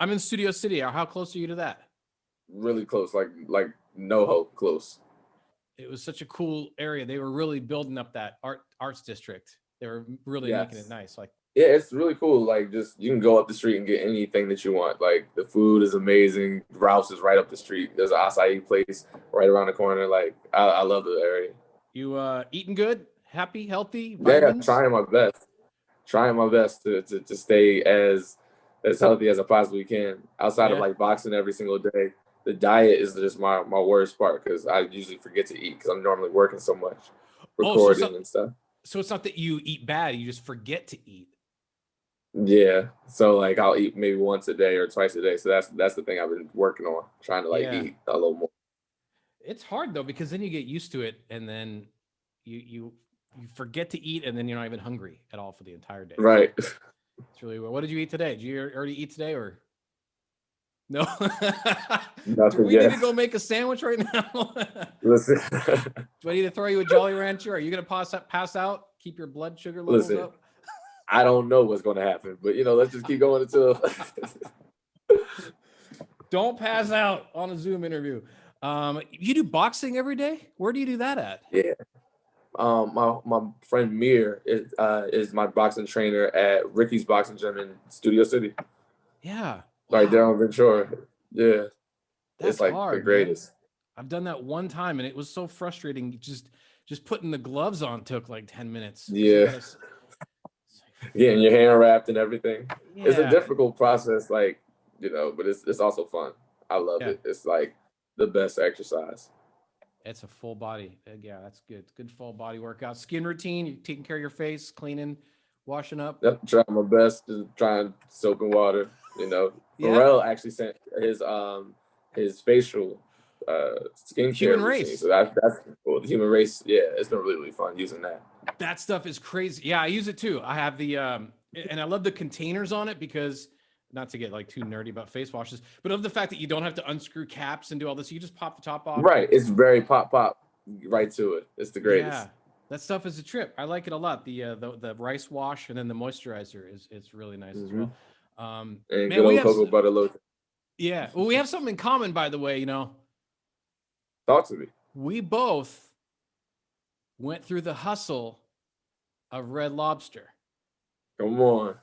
I'm in Studio City. How close are you to that? Really close, like no hope close. It was such a cool area. They were really building up that arts district. They were really making it Yes. nice. Like, Yeah, it's really cool. Like, just you can go up the street and get anything that you want. Like, the food is amazing. Rouse is right up the street. There's an acai place right around the corner. Like, I love the area. you eating good, happy, healthy, Yeah, vitamins? trying my best. Trying my best to stay as healthy as I possibly can. Outside of Yeah. like boxing every single day, the diet is just my worst part because I usually forget to eat because I'm normally working so much, Oh, so recording and stuff. it's not that you eat bad, you just forget to eat. Yeah, so like I'll eat maybe once a day or twice a day. So that's the thing I've been working on, trying to like Yeah. eat a little more. It's hard though because then you get used to it and then you forget to eat and then you're not even hungry at all for the entire day. Right. It's really weird. What did you eat today? Did you already eat today or no? Do Nothing we need yet. to go make a sandwich right now? Listen, Do I need to throw you a Jolly Rancher? Are you gonna pass out? Keep your blood sugar levels listen. up? I don't know what's going to happen, but let's just keep going until. Don't pass out on a Zoom interview. You do boxing every day? Where do you do that at? Yeah. My friend Mir is my boxing trainer at Ricky's Boxing Gym in Studio City, Yeah. right there Wow. on Ventura. Yeah, That's it's like the hard, man. greatest. I've done that one time and it was so frustrating. Just putting the gloves on took like 10 minutes because you Yeah, gotta getting your hand wrapped and everything. It's a yeah. difficult process, like but it's also fun. I love Yeah. it. It's like the best exercise. It's a full body. Yeah, that's good. Good full body workout. Skin routine, you're taking care of your face, cleaning, washing up. Yep, trying my best to try and soak in water. Yeah. Pharrell actually sent his facial skincare Human routine. race. So that's cool. The human race, yeah, it's been really, really fun using that. That stuff is crazy. Yeah, I use it too. I have the and I love the containers on it because not to get like too nerdy about face washes, but of the fact that you don't have to unscrew caps and do all this. You just pop the top off. Right. It's very pop right to it. It's the Yeah. greatest. That stuff is a trip. I like it a lot. The rice wash and then the moisturizer is it's really nice as well. And Man, good old cocoa butter lotion. yeah. Well, we have something in common, by the way. Talk to me. We both went through the hustle of Red Lobster. Come on.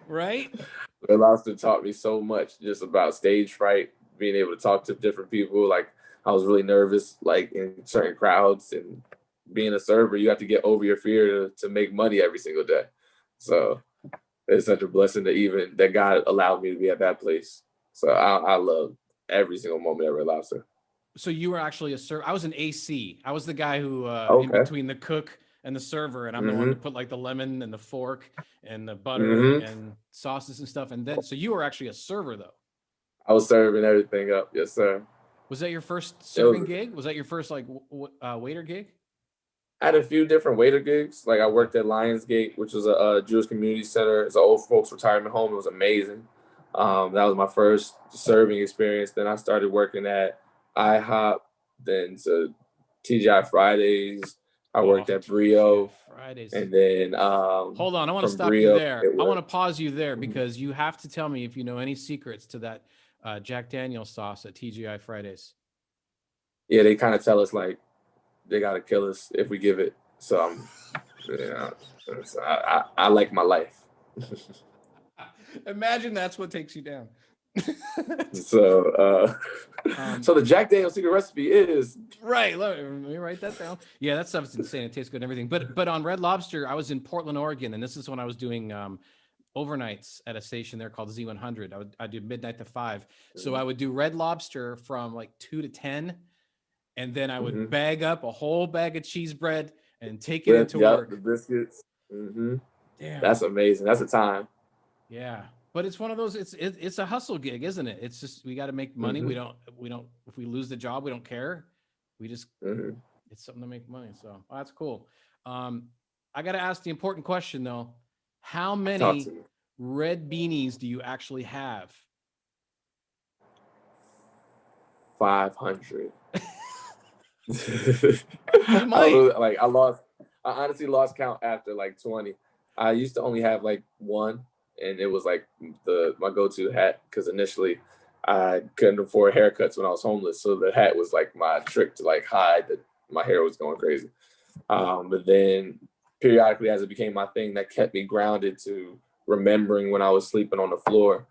Right? Red Lobster taught me so much just about stage fright, being able to talk to different people. Like I was really nervous, like in certain crowds, and being a server, you have to get over your fear to make money every single day. So it's such a blessing that God allowed me to be at that place. So I love every single moment at Red Lobster. So you were actually a server. I was an AC. I was the guy who in Okay. between the cook and the server, and I'm the one to put like the lemon and the fork and the butter and sauces and stuff. And then, so you were actually a server though. I was serving everything up. Yes, sir. Was that your first serving gig? Was that your first like waiter gig? I had a few different waiter gigs. Like I worked at Lionsgate, which was a Jewish community center. It's an old folks retirement home. It was amazing. That was my first serving experience. Then I started working at IHOP, then to TGI Fridays. I worked at Brio. Fridays. And then hold on, I want to stop Brio, you there. I want to pause you there because you have to tell me if you know any secrets to that Jack Daniel's sauce at TGI Fridays. Yeah, they kind of tell us like they gotta kill us if we give it. So I like my life. Imagine that's what takes you down. So the Jack Daniel's secret recipe is right. Let me write that down. Yeah, that stuff's insane. It tastes good and everything. But on Red Lobster, I was in Portland, Oregon, and this is when I was doing overnights at a station there called Z100. I do midnight to 5. So I would do Red Lobster from like 2 to 10, and then I would bag up a whole bag of cheese bread and take it into work. The biscuits. Damn, that's amazing. That's a time. Yeah. But it's one of those. It's a hustle gig, isn't it? It's just we got to make money. We don't. If we lose the job, we don't care. We just it's something to make money. So that's cool. I got to ask the important question though: how many red beanies do you actually have? 500. You might. I honestly lost count after like 20. I used to only have like one. and it was like my go-to hat because initially I couldn't afford haircuts when I was homeless, so the hat was like my trick to like hide that my hair was going crazy. But then periodically, as it became my thing, that kept me grounded to remembering when I was sleeping on the floor.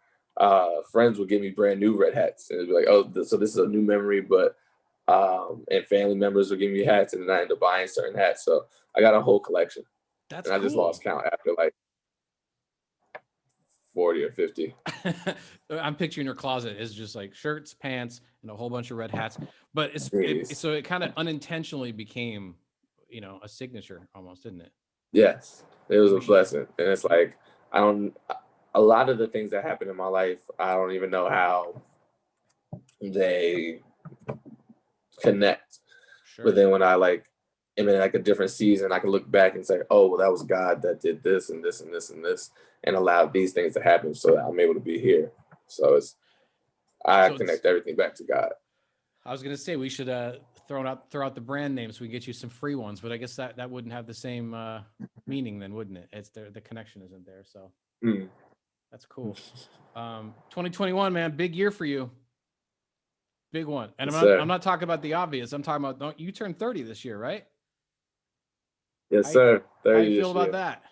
Friends would give me brand new red hats, and it'd be like, "Oh, so this is a new memory." But and family members would give me hats, and then I ended up buying certain hats. So I got a whole collection, That's and I just cool. lost count after like 40 or 50. I'm picturing your closet is just like shirts, pants, and a whole bunch of red hats. But so it kind of unintentionally became, a signature almost, didn't it? Yes, it was a blessing, and it's like I don't. A lot of the things that happen in my life, I don't even know how they connect. Sure. But then when I like am in like a different season, I can look back and say, "Oh, well, that was God that did this and this and this and this, and allowed these things to happen, so that I'm able to be here." So I connect everything back to God. I was gonna say we should throw out the brand names so we can get you some free ones, but I guess that wouldn't have the same meaning then, wouldn't it? It's the connection isn't there, so that's cool. 2021, man, big year for you. Big one. And I'm not talking about the obvious. I'm talking about you turned 30 this year, right? Yes, sir. 30 how do you feel about that?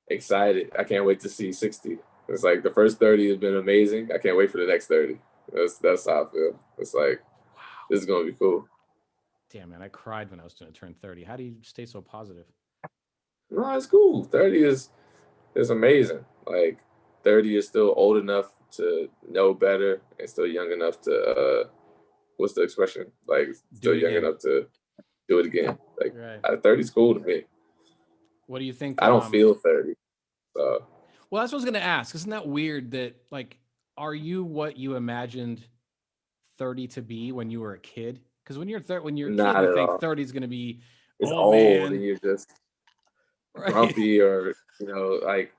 Excited. I can't wait to see 60. It's like the first 30 has been amazing. I can't wait for the next 30. That's how I feel. It's like, wow, this is gonna be cool. Damn, man, I cried when I was going to turn 30. How do you stay so positive? No, it's cool. 30 is amazing. Like 30 is still old enough to know better and still young enough to what's the expression? Like still young enough to do it again. Like 30 is cool to me. What do you think? I don't feel 30. So well, that's what I was going to ask. Isn't that weird that like, are you what you imagined 30 to be when you were a kid? Because when you're a kid, you think 30 is going to be old, man. and you're just grumpy or like,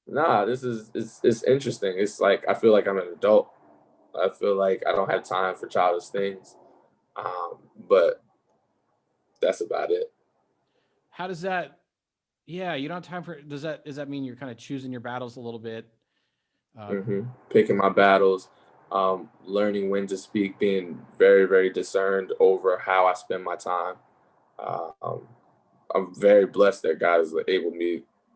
nah. This is it's interesting. It's like I feel like I'm an adult. I feel like I don't have time for childish things, but that's about it. How does that? Yeah, you don't have time for. Does that mean you're kind of choosing your battles a little bit? Picking my battles, learning when to speak, being very, very discerned over how I spend my time. I'm very blessed that God has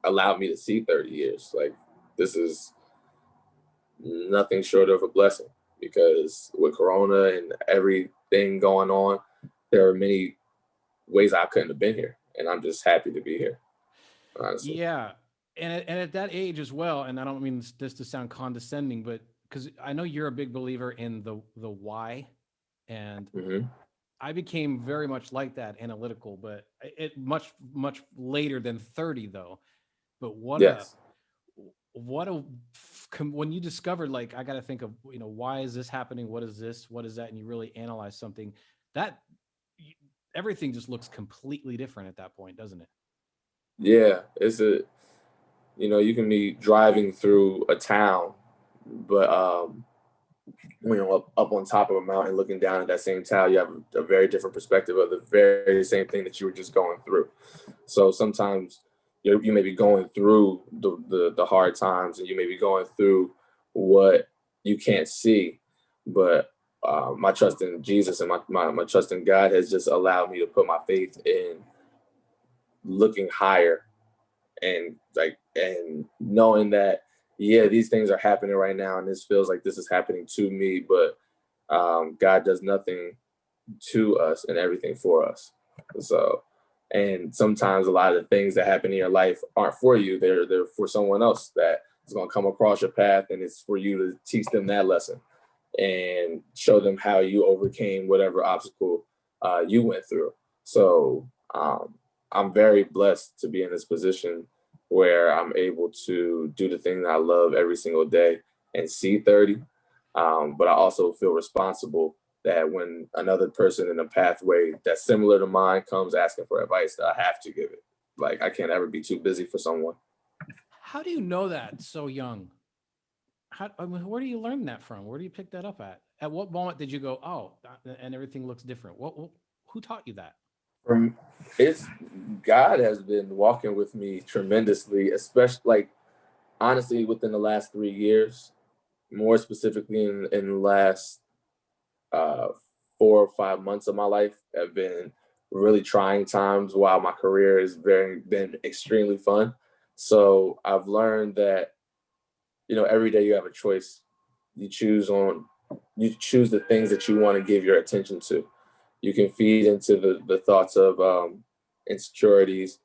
allowed me to see 30 years. Like this is nothing short of a blessing because with Corona and everything going on, there are many ways I couldn't have been here, and I'm just happy to be here. Honestly. Yeah, and at that age as well. And I don't mean this to sound condescending, but because I know you're a big believer in the why, and I became very much like that, analytical, but it much later than 30 though. But when you discovered, like, I got to think of, why is this happening? What is this? What is that? And you really analyze something, that everything just looks completely different at that point, doesn't it? Yeah, you can be driving through a town, but up on top of a mountain looking down at that same town, you have a very different perspective of the very same thing that you were just going through. So sometimes you may be going through the hard times, and you may be going through what you can't see, but my trust in Jesus and my trust in God has just allowed me to put my faith in looking higher and knowing that these things are happening right now, and this feels like this is happening to me, but God does nothing to us and everything for us. So, and sometimes a lot of the things that happen in your life aren't for you; they're for someone else that is going to come across your path, and it's for you to teach them that lesson and show them how you overcame whatever obstacle you went through. So I'm very blessed to be in this position where I'm able to do the thing that I love every single day and see 30. But I also feel responsible that when another person in a pathway that's similar to mine comes asking for advice, that I have to give it. Like I can't ever be too busy for someone. How do you know that so young? Where do you learn that from? Where do you pick that up at? At what moment did you go, oh, and everything looks different? Who taught you that? It's God has been walking with me tremendously, especially like honestly, within the last 3 years, more specifically in the last 4 or 5 months of my life, have been really trying times while my career has been extremely fun. So I've learned that, every day you have a choice. You choose the things that you want to give your attention to. You can feed into the thoughts of insecurities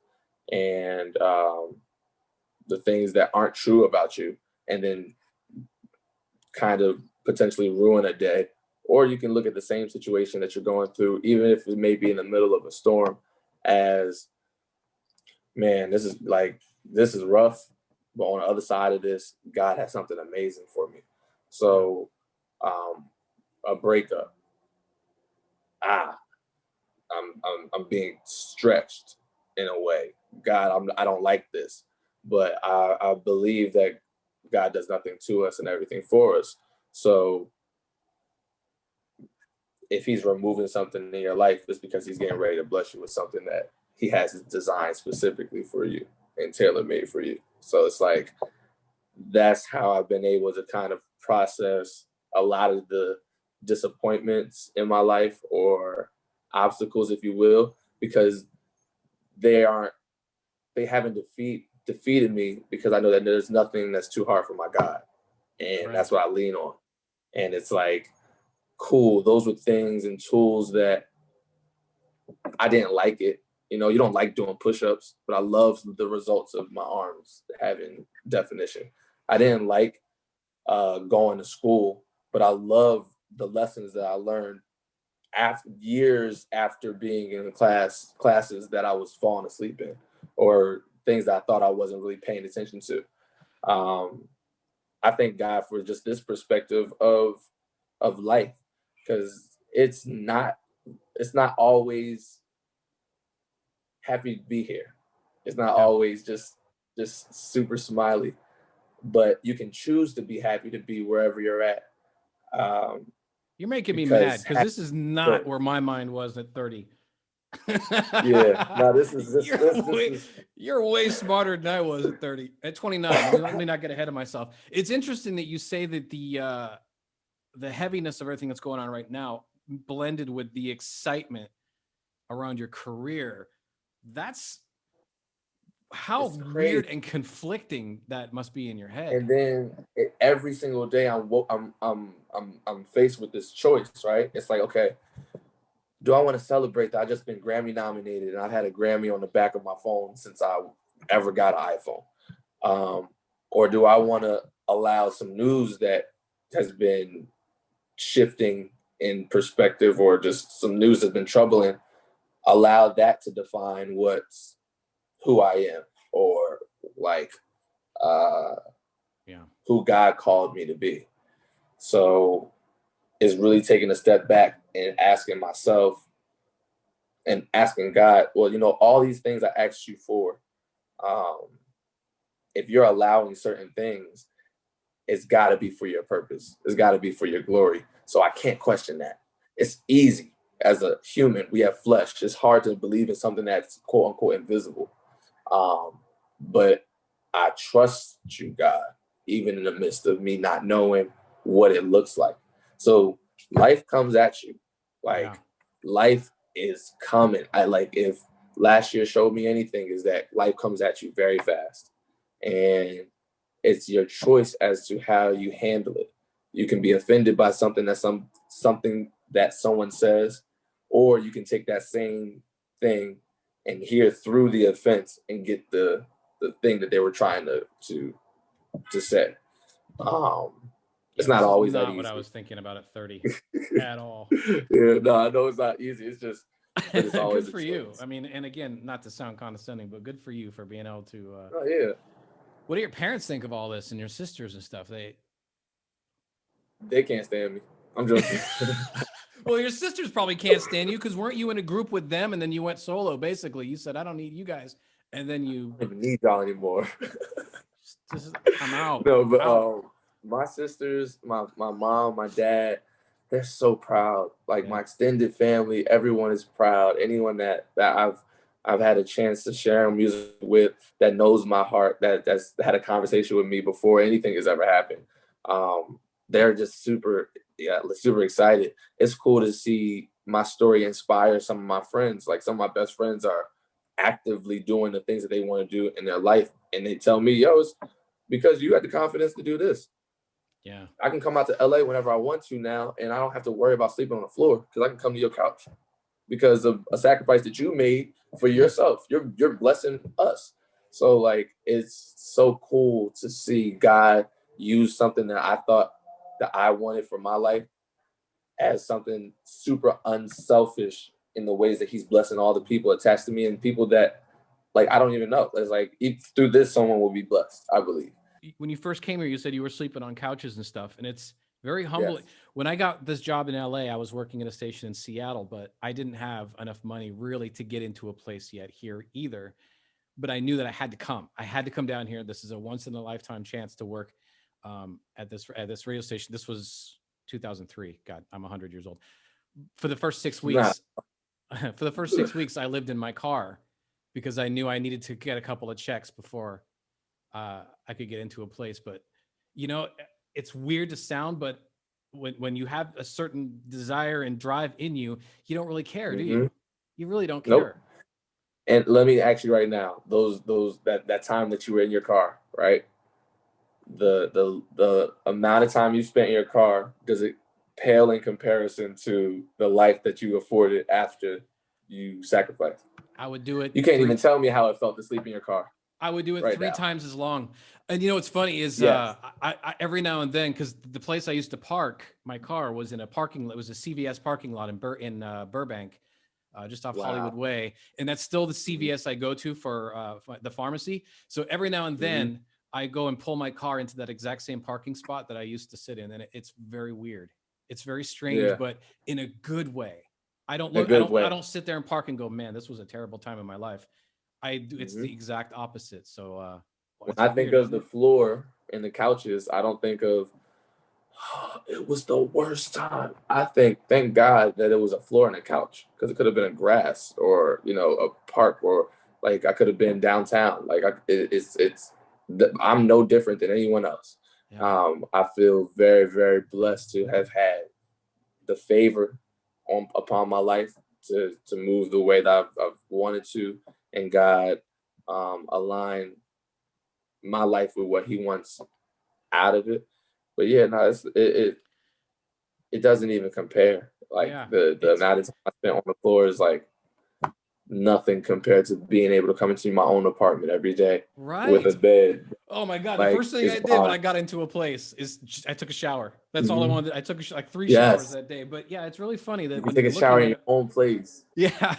and the things that aren't true about you, and then kind of potentially ruin a day. Or you can look at the same situation that you're going through, even if it may be in the middle of a storm, as, man, this is rough, but on the other side of this, God has something amazing for me. So, a breakup, ah, I'm being stretched in a way. God, I don't like this, but I believe that God does nothing to us and everything for us. So if he's removing something in your life, it's because he's getting ready to bless you with something that he has designed specifically for you and tailor made for you. So it's like, that's how I've been able to kind of process a lot of the disappointments in my life, or obstacles, if you will, because they aren't, they haven't defeated me, because I know that there's nothing that's too hard for my God. And Right. that's what I lean on. And it's like, cool, those were things and tools that I didn't like it. You don't like doing push-ups, but I love the results of my arms having definition. I didn't like going to school, but I love the lessons that I learned after years after being in classes that I was falling asleep in, or things that I thought I wasn't really paying attention to. Um, I thank God for just this perspective of life, because it's not always happy to be here. It's not Yeah. always just super smiley, but you can choose to be happy to be wherever you're at. Um, You're making me mad because because this is not where my mind was at 30. yeah, no, you're this way is you're way smarter than I was at 30. At 29. Let me not get ahead of myself. It's interesting that you say that the heaviness of everything that's going on right now blended with the excitement around your career. That's how it's crazy. weird and conflicting that must be in your head. And then every single day I'm faced with this choice, right? It's like, okay, do I want to celebrate that I just been Grammy nominated and I had a Grammy on the back of my phone since I ever got an iPhone? Or do I want to allow some news that has been shifting in perspective, or just some news that's been troubling, allow that to define who I am, or like uh, Yeah. who God called me to be? So it's really taking a step back and asking myself and asking God, well, all these things I asked you for, um, if you're allowing certain things, it's got to be for your purpose. It's got to be for your glory. So I can't question that. It's easy. As a human, we have flesh. It's hard to believe in something that's quote unquote invisible. But I trust you, God, even in the midst of me not knowing what it looks like. So life comes at you. Like, Yeah. life is coming. If last year showed me anything, is that life comes at you very fast. And it's your choice as to how you handle it. You can be offended by something that someone says, or you can take that same thing and hear through the offense and get the thing that they were trying to say. It's Yeah, not this is always that not what easy. I was thinking about at 30 at all. Yeah, no, I know it's not easy. It's just, but it's Good always a for you. I choice. mean, and again, not to sound condescending, but good for you for being able to. Oh yeah, What do your parents think of all this and your sisters and stuff? they can't stand me. I'm joking. Well, your sisters probably can't stand you because weren't you in a group with them and then you went solo? Basically, you said, "I don't need you guys," and then you I don't even need y'all anymore. I'm out. No, I'm but out. my sisters, my mom, my dad, they're so proud. Like, Yeah. my extended family, everyone is proud. Anyone that I've I've had a chance to share music with, that knows my heart, that's had a conversation with me before anything has ever happened. They're just super excited. It's cool to see my story inspire some of my friends. Like some of my best friends are actively doing the things that they want to do in their life. And they tell me, yo, it's because you had the confidence to do this. Yeah. I can come out to LA whenever I want to now, and I don't have to worry about sleeping on the floor because I can come to your couch because of a sacrifice that you made for yourself. You're blessing us. So like, it's so cool to see God use something that I thought that I wanted for my life as something super unselfish in the ways that he's blessing all the people attached to me and people that like I don't even know. It's like through this, someone will be blessed, I believe. When you first came here, you said you were sleeping on couches and stuff, and it's very humbling. Yes. When I got this job in LA, I was working at a station in Seattle, but I didn't have enough money really to get into a place yet here either. But I knew that I had to come. I had to come down here. This is a once in a lifetime chance to work at this radio station. This was 2003. God, I'm 100 years old. For the first 6 weeks, for the first 6 weeks, I lived in my car because I knew I needed to get a couple of checks before I could get into a place. But you know, it's weird to sound, but when you have a certain desire and drive in you, you don't really care, do you? You really don't care. Nope. And let me ask you right now, that time that you were in your car, right? The amount of time you spent in your car, does it pale in comparison to the life that you afforded after you sacrificed? I would do it. You can't even tell me how it felt to sleep in your car. I would do it right three now. times as long. And you know what's funny is Yes. I every now and then, because the place I used to park my car was in a parking. It was a CVS parking lot in Burbank, just off Wow. Hollywood Way, and that's still the CVS I go to for the pharmacy. So every now and then I go and pull my car into that exact same parking spot that I used to sit in, and it's very weird. It's very strange, but in a good way. I don't look. I don't sit there and park and go, man, this was a terrible time in my life. I do. It's the exact opposite. So when I think of the floor and the couches, I don't think of it was the worst time. I think, thank God that it was a floor and a couch, because it could have been a grass or a park, or like I could have been downtown. Like I'm no different than anyone else. Yeah. I feel very, very blessed to have had the favor upon my life to move the way that I've wanted to, and God align my life with what He wants out of it. But yeah, no, it doesn't even compare. Like the amount of time I spent on the floor is like nothing compared to being able to come into my own apartment every day with a bed. Oh my God. Like, the first thing I did when I got into a place is I took a shower. That's all I wanted. I took like 3 showers that day. But yeah, it's really funny that you when take you're a shower in looking your own place. Yeah.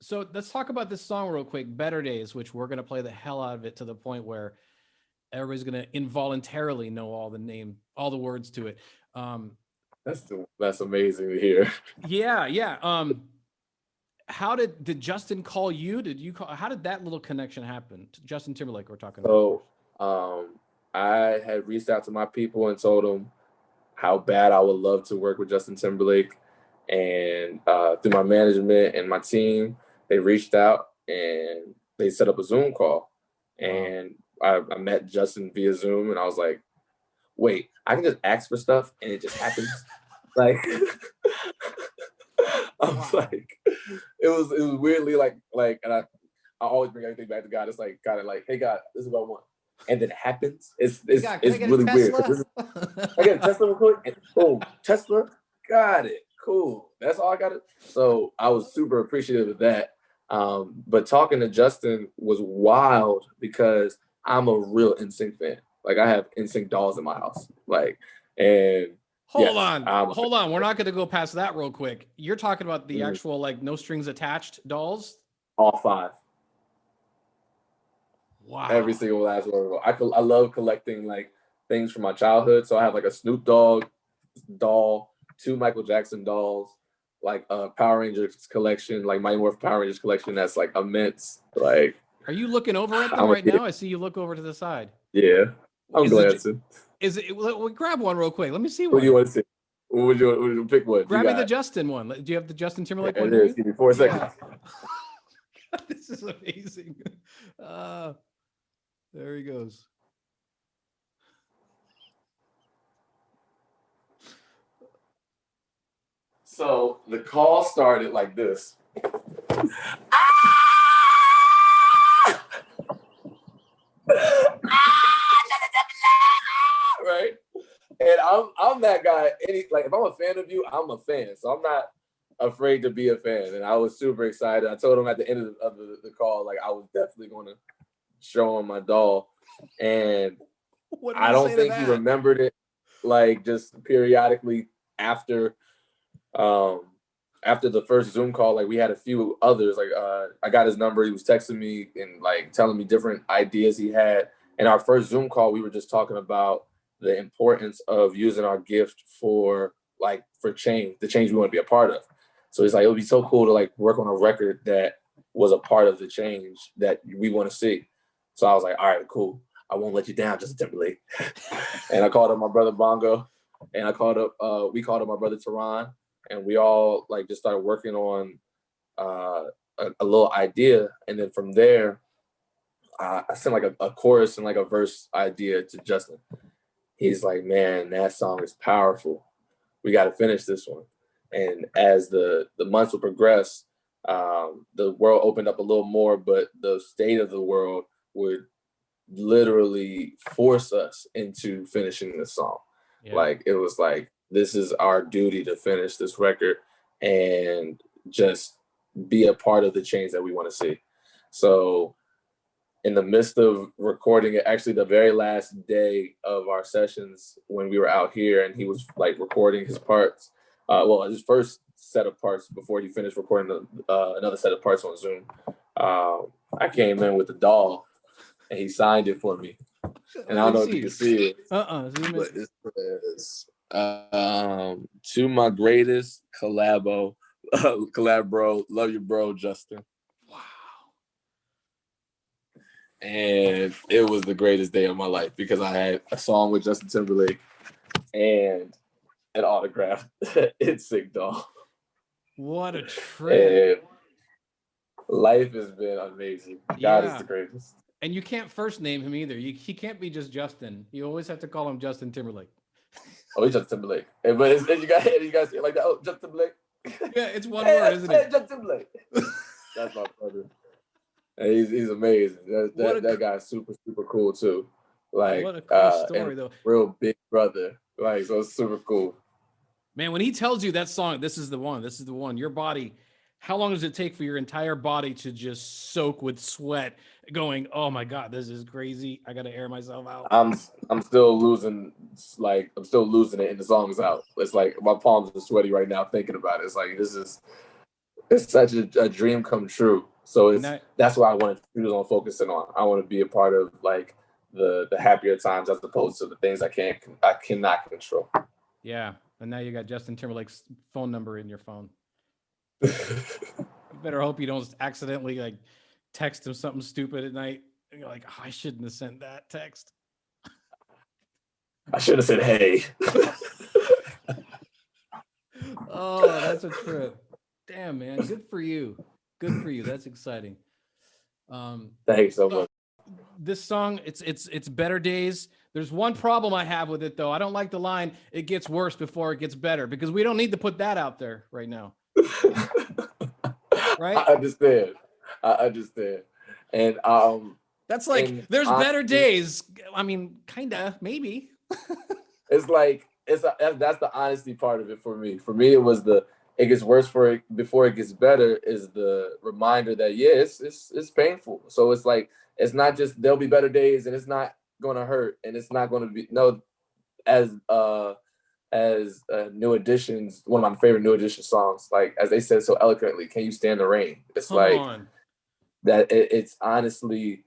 So let's talk about this song real quick, Better Days, which we're going to play the hell out of it to the point where everybody's going to involuntarily know all the words to it. That's amazing to hear. Yeah. How did Justin call you? How did that little connection happen? Justin Timberlake, we're talking about. So, I had reached out to my people and told them how bad I would love to work with Justin Timberlake, and through my management and my team, they reached out and they set up a Zoom call, and I met Justin via Zoom, and I was like, wait, I can just ask for stuff and it just happens. Like, I was like, it was weirdly like, and I always bring everything back to God. It's like, God, like, hey God, this is what I want, and then it happens. It's really weird. I get a Tesla real quick, and boom, Tesla, got it, cool. That's all I got. So I was super appreciative of that. But talking to Justin was wild because I'm a real NSync fan. Like, I have NSync dolls in my house. Like, and Hold on. We're not going to go past that real quick. You're talking about the actual, like, no strings attached dolls? All 5. Wow. Every single last one. I love collecting like things from my childhood. So I have like a Snoop Dogg doll, 2 Michael Jackson dolls, like a Power Rangers collection, like my Morph Power Rangers collection. That's like immense. Like, are you looking over at them right now? I see you look over to the side. Yeah, I'm glancing. We'll grab one real quick. Let me see one. What do you want to see? What would you pick one? Grab me the Justin one. Do you have the Justin Timberlake one? It is. Give me 4 seconds. This is amazing. There he goes. So the call started like this. Right? And I'm that guy. Like if I'm a fan of you, I'm a fan. So I'm not afraid to be a fan. And I was super excited. I told him at the end of the call, like I was definitely going to show him my doll. And I don't think he remembered it. Like just periodically after the first Zoom call, like we had a few others. Like I got his number. He was texting me and like telling me different ideas he had. And our first Zoom call, we were just talking about the importance of using our gift for change, the change we want to be a part of. So it's like it would be so cool to like work on a record that was a part of the change that we want to see. So I was like, all right, cool. I won't let you down, Justin Timberlake. And I called up my brother Bongo, and we called up my brother Teron, and we all like just started working on a little idea. And then from there, I sent like a chorus and like a verse idea to Justin. He's like, man, that song is powerful. We got to finish this one. And as the months would progress, the world opened up a little more, but the state of the world would literally force us into finishing this song. Yeah. Like it was like, this is our duty to finish this record and just be a part of the change that we want to see. So in the midst of recording it, actually the very last day of our sessions when we were out here and he was like recording his parts, his first set of parts before he finished recording another set of parts on Zoom, I came in with the doll and he signed it for me. And I don't know if you can see it. But it says, to my greatest collab bro, love you bro, Justin. Wow. And it was the greatest day of my life because I had a song with Justin Timberlake and an autograph NSync doll. What a trip. And life has been amazing. God is the greatest. And you can't first name him either. He can't be just Justin. You always have to call him Justin Timberlake. Oh, he's Justin Timberlake. But you guys say it like that. Oh, Justin Timberlake. Yeah, it's one word, isn't it? Justin Timberlake. That's my brother. And he's amazing. That guy's super, super cool too. Like what a cool story though. Real big brother. Like, so it's super cool. Man, when he tells you that song, this is the one, your body, how long does it take for your entire body to just soak with sweat going, oh my God, this is crazy. I got to air myself out. I'm still losing it and the song's out. It's like my palms are sweaty right now thinking about it. It's like, it's such a dream come true. So that's what I want to choose on focusing on. I want to be a part of like the happier times as opposed to the things I cannot control. Yeah. And now you got Justin Timberlake's phone number in your phone. You better hope you don't accidentally like text him something stupid at night and you're like, oh, I shouldn't have sent that text. I should have said hey. Oh, that's a trip. Damn, man. Good for you. That's exciting. Thanks so much. This song, it's Better Days. There's one problem I have with it though. I don't like the line, it gets worse before it gets better, because we don't need to put that out there right now. Right? I understand. And that's like there's better days. I mean, kinda, maybe. It's like that's the honesty part of it for me. For me, it was it gets worse before it gets better is the reminder that it's painful. So it's like it's not just there'll be better days and it's not gonna hurt and it's not gonna be as New Edition's one of my favorite New Edition songs, like as they said so eloquently, can you stand the rain? It's that it's honestly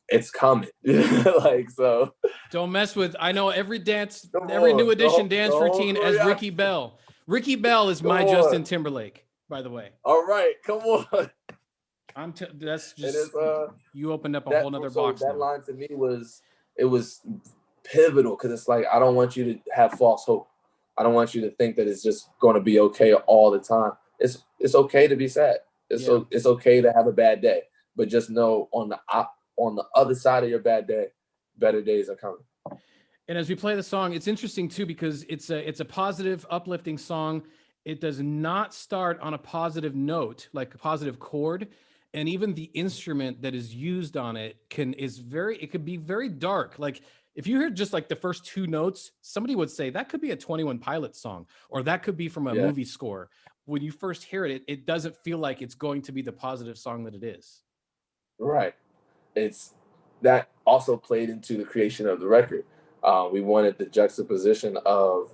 it's coming. Like, so don't mess with, I know every New Edition dance routine as Ricky Bell. Ricky Bell is my Justin Timberlake, by the way. All right, come on. That's just you opened up a whole nother box. That line to me was pivotal because it's like I don't want you to have false hope. I don't want you to think that it's just going to be okay all the time. It's okay to be sad. It's okay to have a bad day, but just know on the other side of your bad day, better days are coming. And as we play the song, it's interesting too, because it's a positive, uplifting song. It does not start on a positive note, like a positive chord. And even the instrument that is used on it it could be very dark. Like if you hear just like the first two notes, somebody would say that could be a 21 Pilots song, or that could be from a movie score. When you first hear it, it doesn't feel like it's going to be the positive song that it is. Right. It's that also played into the creation of the record. We wanted the juxtaposition of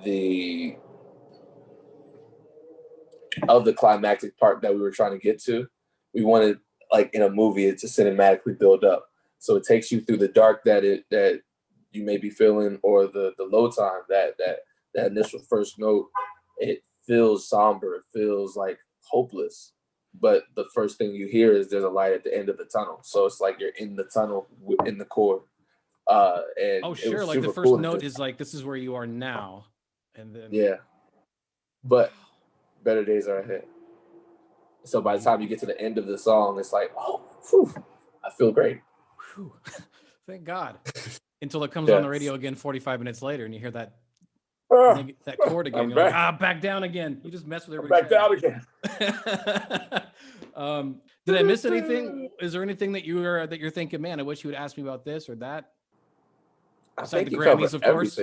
the climactic part that we were trying to get to. We wanted, like in a movie, it to cinematically build up. So it takes you through the dark that you may be feeling, or the low time, that initial first note. It feels somber. It feels like hopeless. But the first thing you hear is there's a light at the end of the tunnel. So it's like you're in the tunnel in the chord. And oh, sure. Like the first cool note is like, this is where you are now. And then but better days are ahead. So by the time you get to the end of the song, it's like, oh, whew, I feel great. Whew. Thank God. Until it comes on the radio again 45 minutes later, and you hear that chord again. You're like, back down again. You just mess with everybody. Back down again. Did I miss anything? Is there anything that you're thinking, man, I wish you would ask me about this or that? Aside the Grammys, of course.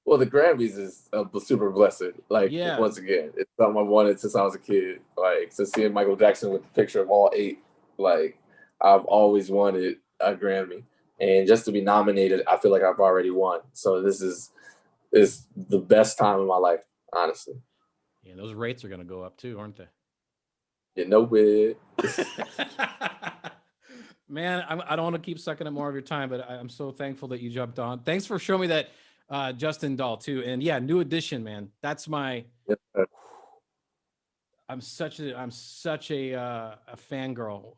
Well, the Grammys is a super blessed. Like, once again, it's something I wanted since I was a kid. Like, to seeing Michael Jackson with the picture of all 8, like, I've always wanted a Grammy. And just to be nominated, I feel like I've already won. So this is the best time of my life, honestly. Yeah, those rates are going to go up too, aren't they? You know it. Man, I don't want to keep sucking up more of your time, but I'm so thankful that you jumped on. Thanks for showing me that Justin doll too. And yeah, New Edition, man. That's my. Yes, I'm such a fangirl.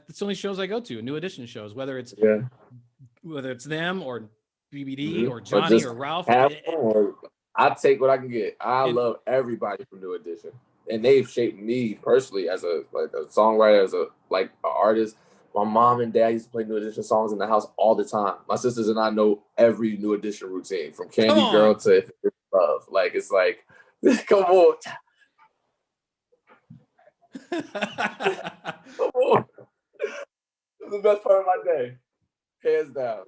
It's the only shows I go to, New Edition shows, whether it's them or BBD or Johnny or Ralph. I take what I can get. I love everybody from New Edition, and they've shaped me personally as a songwriter, as an artist. My mom and dad used to play New Edition songs in the house all the time. My sisters and I know every New Edition routine, from Candy Girl to If It's Love. Like, it's like, come on. Come on. This is the best part of my day. Hands down.